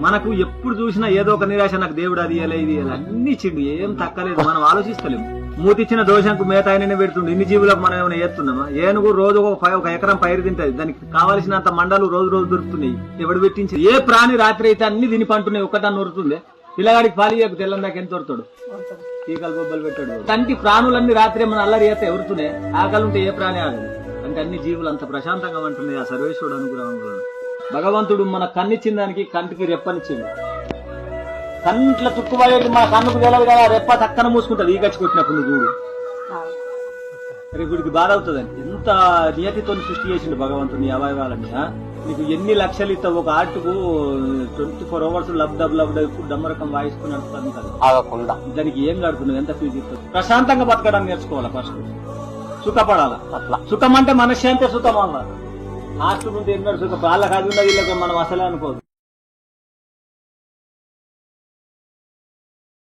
మనకు ఎప్పుడు చూసినా ఏదో ఒక నిరాశ, నాకు దేవుడు అది ఇయ్యాలి ఇది ఇయ్యాలి అన్ని ఇచ్చిండు, ఏం తక్కలేదు. మనం ఆలోచిస్తలేము. మూతిచ్చిన దోషంకు మేత ఆయననే పెడుతుండు. ఇన్ని జీవులకు మనం ఏమైనా చేస్తున్నామా? ఏనుగు రోజు ఒక ఎకరం పైరు తింటది, దానికి కావాల్సినంత మండలు రోజు రోజు దొరుకుతున్నాయి. ఎవడు పెట్టించి? ఏ ప్రాణి రాత్రి అయితే అన్ని తిని పంటున్నాయి, ఒక్కదాన్ని ఉరుతుంది. పిల్లగాడికి పాలియకు తెల్లని దాకా ఎంత ఉరుతాడు? టీకాలు బొబ్బలు పెట్టాడు. కంటి ప్రాణులన్నీ రాత్రి మన అల్లరి చేస్తే ఎవరుతున్నాయి? ఆకలి ఉంటే ఏ ప్రాణి ఆగదు. అంటే అన్ని జీవులు అంత ప్రశాంతంగా ఉంటున్నాయి ఆ సర్వేశ్వరుడు అనుగ్రహం వలన. భగవంతుడు మన కన్నిచ్చిన దానికి కంటికి రెప్పనిచ్చిండు. కంట్ల తుక్కుబడేది మన కన్నుకు తెలదు కదా, రెప్ప తక్కన మూసుకుంటది. ఈ గచ్చి కొట్టినప్పుడు నువ్వు చూడు, రేపు వీడికి బాధ అవుతుందని. ఎంత నియతితో సృష్టి చేసిండు భగవంతుని అవయవాలని. నీకు ఎన్ని లక్షలు ఇస్తావు ఒక ఆర్టుకు? 24 hours లబ్డబ్ డమ్మరకం వాయిస్తున్నాడు కదా, దానికి ఏం కడుతున్నావు? ఎంత ఫీజు ఇస్తావు? ప్రశాంతంగా బతకడానికి నేర్చుకోవాలా ఫస్ట్, సుఖపడాలా. అట్లా సుఖం అంటే మనశ్శాంతి సుఖం అన్నారు. ఆస్తు ముందు ఎన్నో సుఖం వాళ్ళకి అది ఉన్నది, వీళ్ళకి మనం అసలే అనుకోదు.